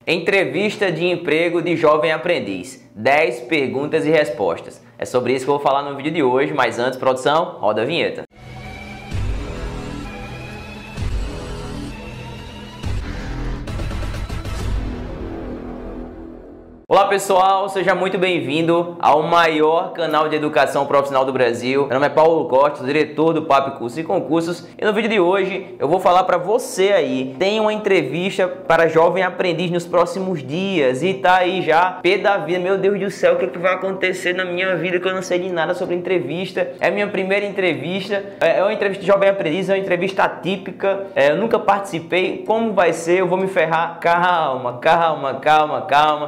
Entrevista de emprego de jovem aprendiz. 10 perguntas e respostas. É sobre isso que eu vou falar no vídeo de hoje, mas antes, produção, roda a vinheta. Olá pessoal, seja muito bem-vindo ao maior canal de educação profissional do Brasil. Meu nome é Paulo Costa, diretor do Papo Cursos e Concursos, e no vídeo de hoje eu vou falar para você aí, tem uma entrevista para jovem aprendiz nos próximos dias e tá aí já, pé da vida, meu Deus do céu, o que vai acontecer na minha vida que eu não sei de nada sobre entrevista. É a minha primeira entrevista, é uma entrevista de jovem aprendiz, é uma entrevista atípica, eu nunca participei, como vai ser, eu vou me ferrar, calma,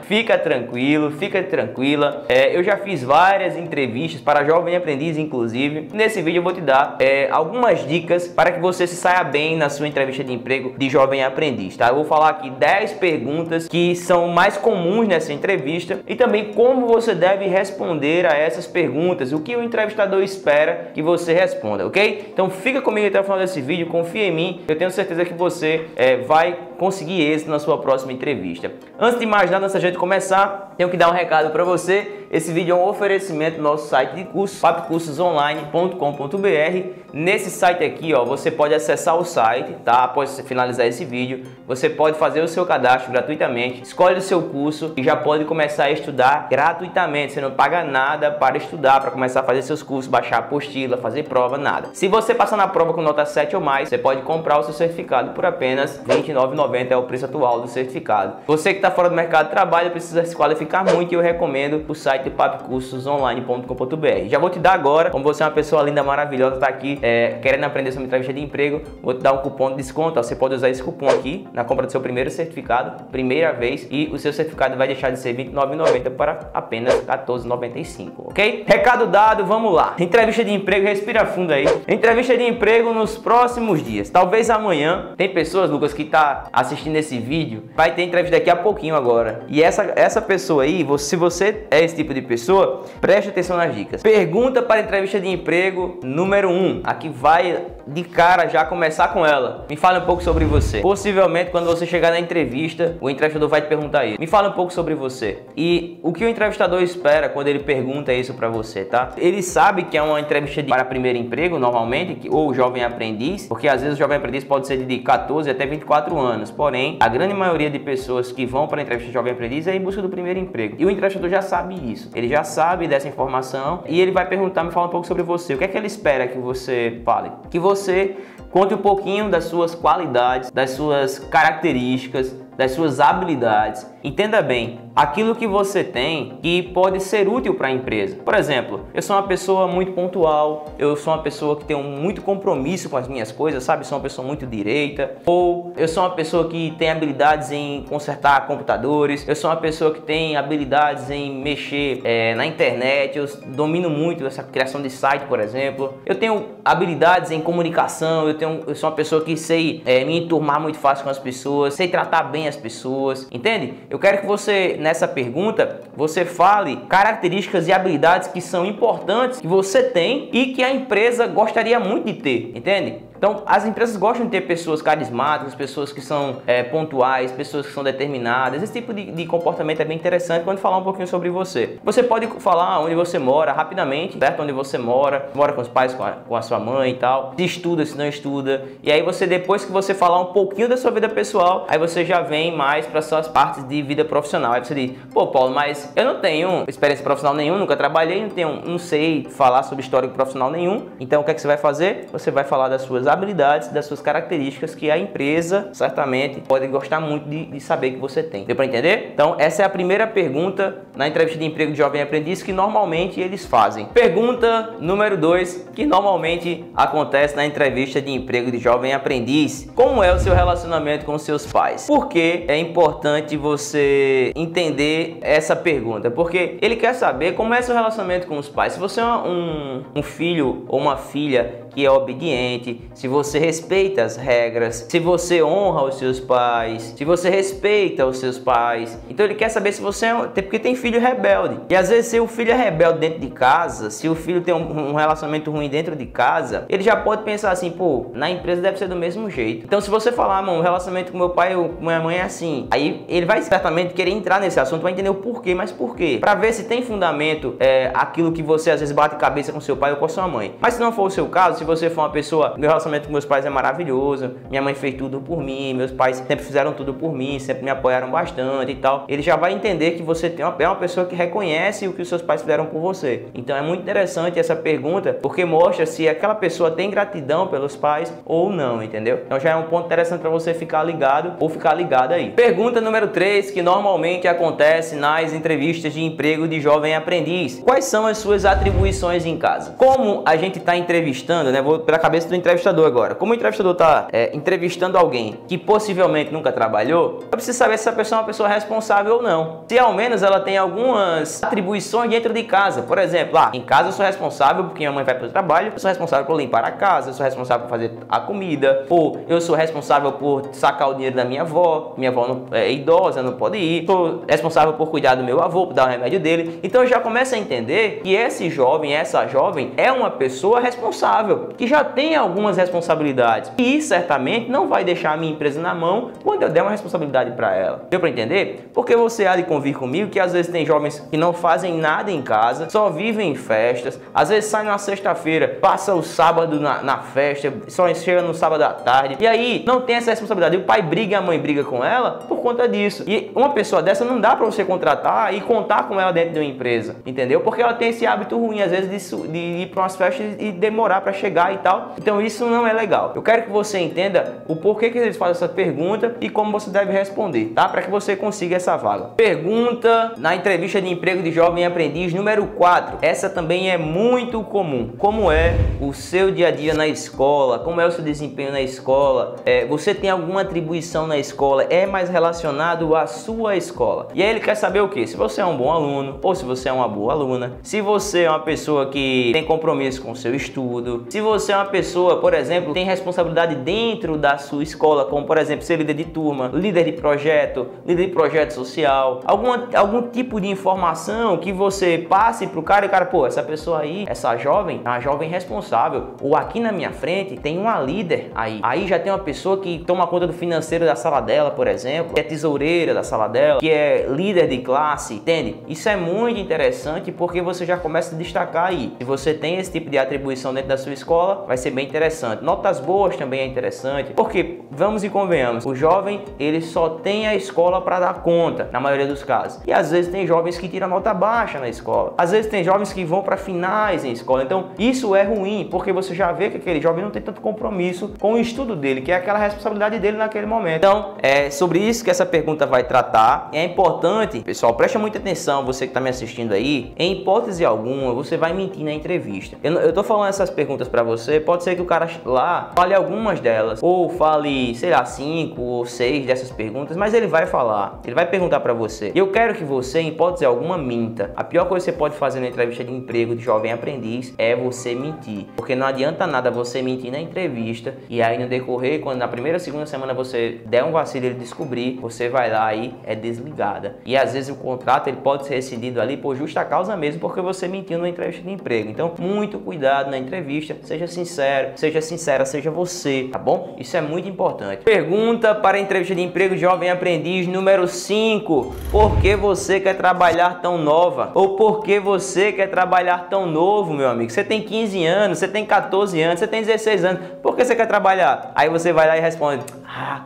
fica tranquilo, fica tranquila. Eu já fiz várias entrevistas para jovem aprendiz, inclusive. Nesse vídeo eu vou te dar algumas dicas para que você se saia bem na sua entrevista de emprego de jovem aprendiz, tá? Eu vou falar aqui 10 perguntas que são mais comuns nessa entrevista e também como você deve responder a essas perguntas, o que o entrevistador espera que você responda, ok? Então fica comigo até o final desse vídeo, confia em mim, eu tenho certeza que você vai conseguir êxito na sua próxima entrevista. Antes de mais nada, antes da gente começar, tenho que dar um recado para você. Esse vídeo é um oferecimento do nosso site de curso, papocursosonline.com.br. Nesse site aqui, ó, você pode acessar o site, tá? Após você finalizar esse vídeo, você pode fazer o seu cadastro gratuitamente, escolhe o seu curso e já pode começar a estudar gratuitamente. Você não paga nada para estudar, para começar a fazer seus cursos, baixar a apostila, fazer prova, nada. Se você passar na prova com nota 7 ou mais, você pode comprar o seu certificado por apenas R$ 29,90, é o preço atual do certificado. Você que está fora do mercado de trabalho precisa se qualificar muito e eu recomendo o site de papocursosonline.com.br. Já vou te dar agora, como você é uma pessoa linda, maravilhosa, tá aqui querendo aprender sobre entrevista de emprego, vou te dar um cupom de desconto, ó. Você pode usar esse cupom aqui na compra do seu primeiro certificado, primeira vez, e o seu certificado vai deixar de ser R$ 29,90 para apenas R$ 14,95, ok? Recado dado, vamos lá. Entrevista de emprego, respira fundo aí. Entrevista de emprego nos próximos dias, talvez amanhã. Tem pessoas, Lucas, que tá assistindo esse vídeo, vai ter entrevista daqui a pouquinho agora. E essa pessoa aí, se você é esse tipo de pessoa, preste atenção nas dicas. Pergunta para entrevista de emprego número 1. Aqui vai de cara já começar com ela. Me fala um pouco sobre você. Possivelmente quando você chegar na entrevista, o entrevistador vai te perguntar isso. Me fala um pouco sobre você. E o que o entrevistador espera quando ele pergunta isso para você, tá? Ele sabe que é uma entrevista para primeiro emprego, normalmente, ou jovem aprendiz, porque às vezes o jovem aprendiz pode ser de 14 até 24 anos. Porém, a grande maioria de pessoas que vão para a entrevista de jovem aprendiz é em busca do primeiro emprego. E o entrevistador já sabe isso. Ele já sabe dessa informação e ele vai perguntar, me fala um pouco sobre você. O que é que ele espera que você fale? Que você conte um pouquinho das suas qualidades, das suas características, das suas habilidades. Entenda bem, aquilo que você tem que pode ser útil para a empresa. Por exemplo, eu sou uma pessoa muito pontual, eu sou uma pessoa que tem muito compromisso com as minhas coisas, sabe? Sou uma pessoa muito direita. Ou eu sou uma pessoa que tem habilidades em consertar computadores, eu sou uma pessoa que tem habilidades em mexer na internet, eu domino muito essa criação de site, por exemplo. Eu tenho habilidades em comunicação, eu sou uma pessoa que sei me enturmar muito fácil com as pessoas, sei tratar bem as pessoas, entende? Eu quero que você, nessa pergunta, você fale características e habilidades que são importantes, que você tem e que a empresa gostaria muito de ter, entende? Então, as empresas gostam de ter pessoas carismáticas, pessoas que são pontuais, pessoas que são determinadas. Esse tipo de comportamento é bem interessante quando falar um pouquinho sobre você. Você pode falar onde você mora rapidamente, certo? Onde você mora com os pais, com a sua mãe e tal. Se estuda, se não estuda. E aí você, depois que você falar um pouquinho da sua vida pessoal, aí você já vem mais para suas partes de vida profissional. Aí você diz, pô, Paulo, mas eu não tenho experiência profissional nenhuma, nunca trabalhei, não sei falar sobre histórico profissional nenhum. Então, o que é que você vai fazer? Você vai falar das suas habilidades, das suas características que a empresa certamente pode gostar muito de saber que você tem. Deu para entender? Então essa é a primeira pergunta na entrevista de emprego de jovem aprendiz que normalmente eles fazem. Pergunta número 2 que normalmente acontece na entrevista de emprego de jovem aprendiz: como é o seu relacionamento com seus pais? Por que é importante você entender essa pergunta? Porque ele quer saber como é seu relacionamento com os pais. Se você é um filho ou uma filha que é obediente, se você respeita as regras, se você honra os seus pais, se você respeita os seus pais. Então ele quer saber se você é porque tem filho rebelde. E às vezes se o filho é rebelde dentro de casa, se o filho tem um relacionamento ruim dentro de casa, ele já pode pensar assim, pô, na empresa deve ser do mesmo jeito. Então se você falar, mano, o relacionamento com meu pai ou com minha mãe é assim, aí ele vai certamente querer entrar nesse assunto, vai entender o porquê, mas por quê? Pra ver se tem fundamento aquilo que você às vezes bate cabeça com seu pai ou com a sua mãe. Mas se não for o seu caso, se você for uma pessoa, meu relacionamento com meus pais é maravilhoso, minha mãe fez tudo por mim, meus pais sempre fizeram tudo por mim, sempre me apoiaram bastante e tal, ele já vai entender que você é uma pessoa que reconhece o que os seus pais fizeram por você. Então é muito interessante essa pergunta, porque mostra se aquela pessoa tem gratidão pelos pais ou não, entendeu? Então já é um ponto interessante para você ficar ligado ou ficar ligado aí. Pergunta número 3, que normalmente acontece nas entrevistas de emprego de jovem aprendiz. Quais são as suas atribuições em casa? Como a gente está entrevistando, né? Vou pela cabeça do entrevistador agora. Como o entrevistador está entrevistando alguém que possivelmente nunca trabalhou, eu preciso saber se essa pessoa é uma pessoa responsável ou não. Se ao menos ela tem algumas atribuições dentro de casa. Por exemplo, em casa eu sou responsável porque minha mãe vai para o trabalho, eu sou responsável por limpar a casa, eu sou responsável por fazer a comida, ou eu sou responsável por sacar o dinheiro da minha avó não, é idosa, não pode ir, sou responsável por cuidar do meu avô, por dar o remédio dele. Então eu já começo a entender que esse jovem, essa jovem é uma pessoa responsável, que já tem algumas responsabilidades e certamente não vai deixar a minha empresa na mão quando eu der uma responsabilidade para ela. Deu para entender? Porque você há de convir comigo que às vezes tem jovens que não fazem nada em casa, só vivem em festas, às vezes saem na sexta-feira, passa o sábado na festa, só chega no sábado à tarde, e aí não tem essa responsabilidade. E o pai briga e a mãe briga com ela por conta disso. E uma pessoa dessa não dá para você contratar e contar com ela dentro de uma empresa, entendeu? Porque ela tem esse hábito ruim, às vezes, de ir para umas festas e demorar para chegar e tal. Então isso não é legal. Eu quero que você entenda o porquê que eles fazem essa pergunta e como você deve responder, tá? Para que você consiga essa vaga. Pergunta na entrevista de emprego de jovem aprendiz número 4. Essa também é muito comum. Como é o seu dia a dia na escola? Como é o seu desempenho na escola? Você tem alguma atribuição na escola? É mais relacionado à sua escola? E aí ele quer saber o quê? Se você é um bom aluno ou se você é uma boa aluna, se você é uma pessoa que tem compromisso com o seu estudo, se você é uma pessoa, por exemplo, tem responsabilidade dentro da sua escola, como por exemplo ser líder de turma, líder de projeto social, algum tipo de informação que você passe pro cara e o cara, pô, essa pessoa aí, essa jovem, é uma jovem responsável, ou aqui na minha frente tem uma líder aí já tem uma pessoa que toma conta do financeiro da sala dela, por exemplo, que é tesoureira da sala dela, que é líder de classe, entende? Isso é muito interessante porque você já começa a destacar aí. Se você tem esse tipo de atribuição dentro da sua escola, vai ser bem interessante. Notas boas também é interessante, porque, vamos e convenhamos, o jovem, ele só tem a escola para dar conta, na maioria dos casos. E às vezes tem jovens que tiram nota baixa na escola. Às vezes tem jovens que vão para finais em escola. Então, isso é ruim, porque você já vê que aquele jovem não tem tanto compromisso com o estudo dele, que é aquela responsabilidade dele naquele momento. Então, é sobre isso que essa pergunta vai tratar. É importante, pessoal, preste muita atenção, você que está me assistindo aí, em hipótese alguma, você vai mentir na entrevista. Eu tô falando essas perguntas para você, pode ser que o cara lá fale algumas delas, ou fale, sei lá, 5 ou 6 dessas perguntas, mas ele vai falar, ele vai perguntar para você. E eu quero que você, em hipótese alguma, minta. A pior coisa que você pode fazer na entrevista de emprego de jovem aprendiz é você mentir, porque não adianta nada você mentir na entrevista e aí no decorrer, quando na primeira, segunda semana você der um vacilo e ele descobrir, você vai lá e é desligada. E às vezes o contrato ele pode ser rescindido ali por justa causa mesmo, porque você mentiu na entrevista de emprego. Então, muito cuidado na entrevista, seja sincero, seja sincera, seja você, tá bom? Isso é muito importante. Pergunta para a entrevista de emprego jovem aprendiz número 5. Por que você quer trabalhar tão nova? Ou por que você quer trabalhar tão novo, meu amigo? Você tem 15 anos, você tem 14 anos, você tem 16 anos. Por que você quer trabalhar? Aí você vai lá e responde: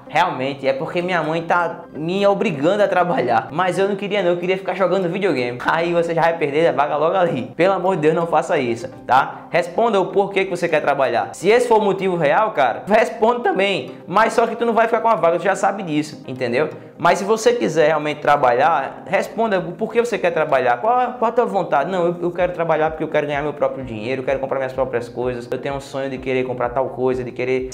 realmente é porque minha mãe tá me obrigando a trabalhar, mas eu não queria não, eu queria ficar jogando videogame. Aí você já vai perder a vaga logo ali. Pelo amor de Deus, não faça isso, tá? Responda o porquê que você quer trabalhar. Se esse for o motivo real, cara, responda também, mas só que tu não vai ficar com a vaga, tu já sabe disso, entendeu? Mas se você quiser realmente trabalhar, responda por que você quer trabalhar, qual a tua vontade. Não, eu quero trabalhar porque eu quero ganhar meu próprio dinheiro, eu quero comprar minhas próprias coisas, eu tenho um sonho de querer comprar tal coisa, de querer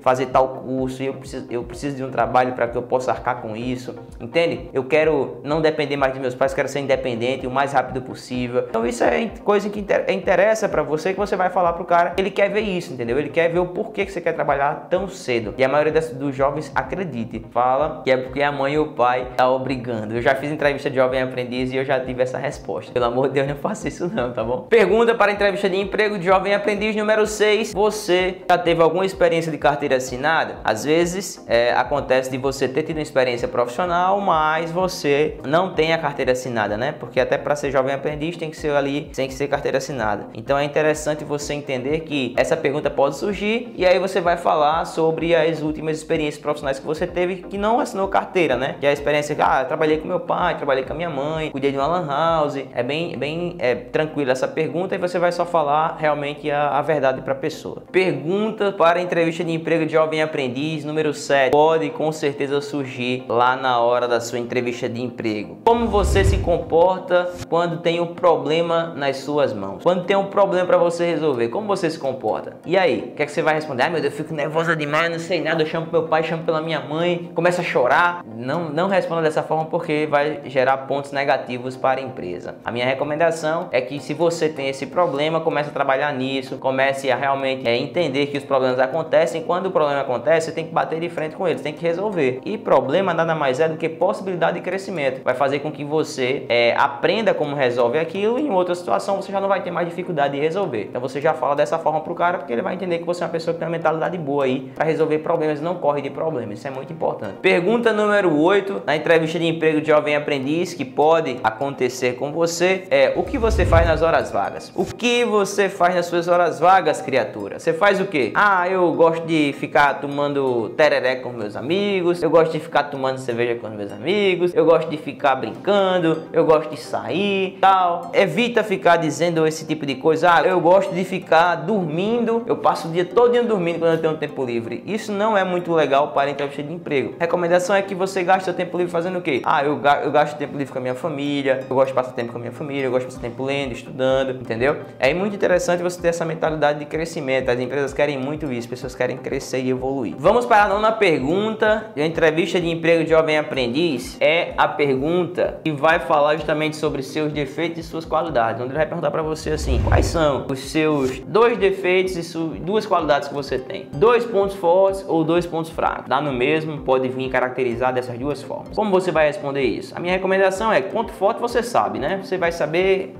fazer tal curso, e eu preciso de um trabalho para que eu possa arcar com isso, entende? Eu quero não depender mais de meus pais, quero ser independente o mais rápido possível. Então isso é coisa que interessa para você, que você vai falar pro cara. Ele quer ver isso, entendeu? Ele quer ver o porquê que você quer trabalhar tão cedo. E a maioria dos jovens, acredite, fala que é porque a mãe e o pai tá obrigando. Eu já fiz entrevista de jovem aprendiz e eu já tive essa resposta. Pelo amor de Deus, não faça isso não, tá bom? Pergunta para entrevista de emprego de jovem aprendiz número 6. Você já teve alguma experiência de carteira assinada? Às vezes acontece de você ter tido uma experiência profissional, mas você não tem a carteira assinada, né? Porque até para ser jovem aprendiz tem que ser carteira assinada. Então é interessante você entender que essa pergunta pode surgir e aí você vai falar sobre as últimas experiências profissionais que você teve que não assinou carteira, né? Que é a experiência que, eu trabalhei com meu pai, trabalhei com a minha mãe, cuidei de uma lan house. É bem tranquila essa pergunta e você vai só falar realmente a verdade para a pessoa. Pergunta para a entrevista de emprego de jovem aprendiz número 7. Pode com certeza surgir lá na hora da sua entrevista de emprego. Como você se comporta quando tem um problema nas suas mãos? Quando tem um problema para você resolver, como você se comporta? E aí, o que é que você vai responder? Ai meu Deus, eu fico nervosa demais, não sei nada, eu chamo meu pai, chamo pela minha mãe, começa a chorar. Não responda dessa forma porque vai gerar pontos negativos para a empresa. A minha recomendação é que se você tem esse problema, comece a trabalhar nisso, comece a realmente entender que os problemas acontecem. Quando o problema acontece, você tem que bater de frente com eles, tem que resolver. E problema nada mais é do que possibilidade de crescimento. Vai fazer com que você aprenda como resolve aquilo e em outra situação você já não vai ter mais dificuldade de resolver. Então você já fala dessa forma pro cara porque ele vai entender que você é uma pessoa que tem uma mentalidade boa aí para resolver problemas e não corre de problemas. Isso é muito importante. Pergunta número 8 na entrevista de emprego de jovem aprendiz que pode acontecer com você é: o que você faz nas horas vagas? O que você faz nas suas horas vagas, criatura? Você faz o quê? Eu gosto de ficar tomando tereré com meus amigos, eu gosto de ficar tomando cerveja com meus amigos, eu gosto de ficar brincando, eu gosto de sair, tal. Evita ficar dizendo esse tipo de coisa. Eu gosto de ficar dormindo, eu passo o dia todo dormindo quando eu tenho tempo livre. Isso não é muito legal para a entrevista de emprego. A recomendação é que você gaste seu tempo livre fazendo o quê? Eu gasto tempo livre com a minha família, eu gosto de passar tempo com a minha família, eu gosto de passar tempo lendo, estudando, entendeu? É muito interessante você ter essa mentalidade de crescimento. As empresas querem muito isso, pessoas querem crescer e evoluir. Vamos para a nona pergunta. A entrevista de emprego de jovem aprendiz é a pergunta que vai falar justamente sobre seus defeitos e suas qualidades. Onde ele vai perguntar para você assim: quais são os seus 2 defeitos e 2 qualidades que você tem? 2 pontos fortes ou 2 pontos fracos? Dá no mesmo, pode vir caracterizado dessas 2 formas. Como você vai responder isso? A minha recomendação é que ponto forte você sabe, né? Você vai saber,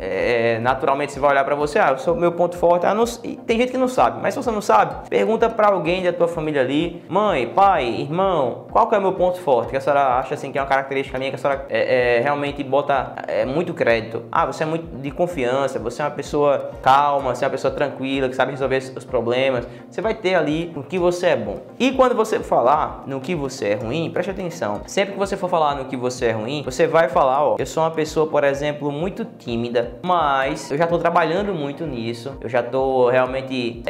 naturalmente você vai olhar para você, meu ponto forte, tem gente que não sabe, mas se você não sabe, pergunta para alguém da tua família ali: mãe, pai, irmão, qual que é o meu ponto forte? Que a senhora acha assim que é uma característica minha, que a senhora realmente bota muito crédito. Você é muito de confiança, você é uma pessoa calma, você é uma pessoa tranquila, que sabe resolver os problemas. Você vai ter ali no que você é bom. E quando você falar no que você é ruim, preste atenção. Sempre que você for falar no que você é ruim, você vai falar: eu sou uma pessoa, por exemplo, muito tímida, mas eu já estou trabalhando muito nisso, eu já estou realmente,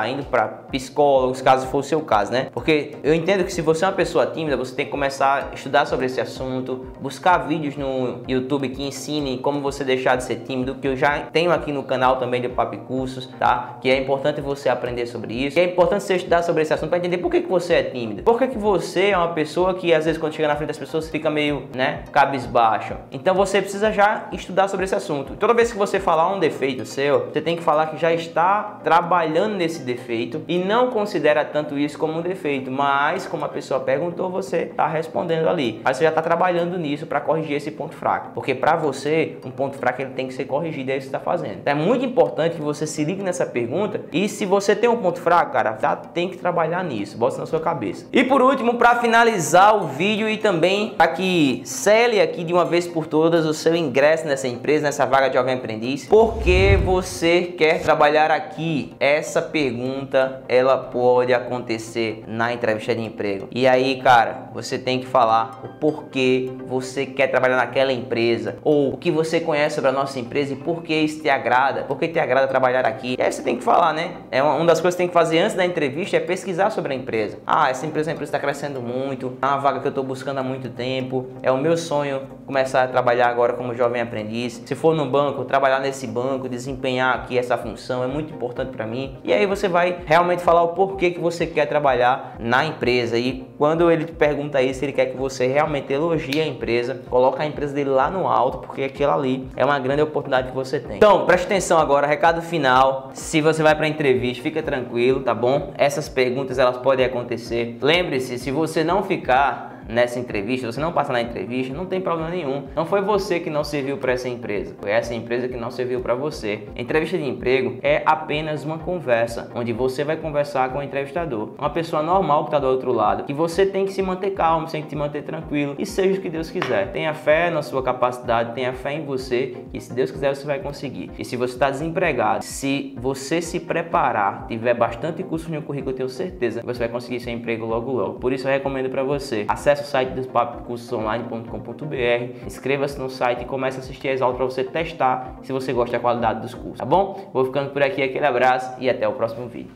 indo para psicólogos, caso for o seu caso, né? Porque eu entendo que se você é uma pessoa tímida, você tem que começar a estudar sobre esse assunto, buscar vídeos no YouTube que ensinem como você deixar de ser tímido, que eu já tenho aqui no canal também de Papo e Cursos, tá? Que é importante você aprender sobre isso, que é importante você estudar sobre esse assunto para entender por que você é tímido, por que você é uma pessoa que às vezes quando chega na frente das pessoas fica meio, cabisbaixo. Então você precisa já estudar sobre esse assunto. Toda vez que você falar um defeito seu, você tem que falar que já está trabalhando nesse defeito e não considera tanto isso como um defeito, mas como a pessoa perguntou, você está respondendo ali. Mas você já está trabalhando nisso para corrigir esse ponto fraco, porque para você um ponto fraco ele tem que ser corrigido, é isso que você está fazendo. Então é muito importante que você se ligue nessa pergunta e se você tem um ponto fraco, cara, tem que trabalhar nisso, bota na sua cabeça. E por último, para finalizar o vídeo e também para que sele aqui de uma vez por todas o seu ingresso nessa empresa, nessa vaga de jovem aprendiz, por que você quer trabalhar aqui? Essa pergunta ela pode acontecer na entrevista de emprego. E aí, cara, você tem que falar o porquê você quer trabalhar naquela empresa, ou o que você conhece sobre a nossa empresa e por que isso te agrada, por que te agrada trabalhar aqui. E aí você tem que falar, né? Uma das coisas que você tem que fazer antes da entrevista é pesquisar sobre a empresa. Essa empresa está crescendo muito, é uma vaga que eu estou buscando há muito tempo, é o meu sonho começar a trabalhar agora como jovem aprendiz. Se for no banco, trabalhar nesse banco, desempenhar aqui essa função é muito importante para mim. E aí você vai realmente falar o porquê que você quer trabalhar na empresa. E quando ele te pergunta isso, ele quer que você realmente elogie a empresa, coloque a empresa dele lá no alto, porque aquilo ali é uma grande oportunidade que você tem. Então, preste atenção agora, recado final. Se você vai para a entrevista, fica tranquilo, tá bom? Essas perguntas elas podem acontecer. Lembre-se, se você não ficar nessa entrevista, você não passa na entrevista, não tem problema nenhum. Não foi você que não serviu para essa empresa, foi essa empresa que não serviu para você. Entrevista de emprego é apenas uma conversa, onde você vai conversar com o entrevistador, uma pessoa normal que está do outro lado, que você tem que se manter calmo, tem que se manter tranquilo e seja o que Deus quiser. Tenha fé na sua capacidade, tenha fé em você, que se Deus quiser você vai conseguir. E se você está desempregado, se você se preparar, tiver bastante curso no currículo, eu tenho certeza que você vai conseguir seu emprego logo logo. Por isso eu recomendo para você, acesse o site do papocursos.online.com.br, inscreva-se no site e comece a assistir as aulas para você testar se você gosta da qualidade dos cursos, tá bom? Vou ficando por aqui, aquele abraço e até o próximo vídeo.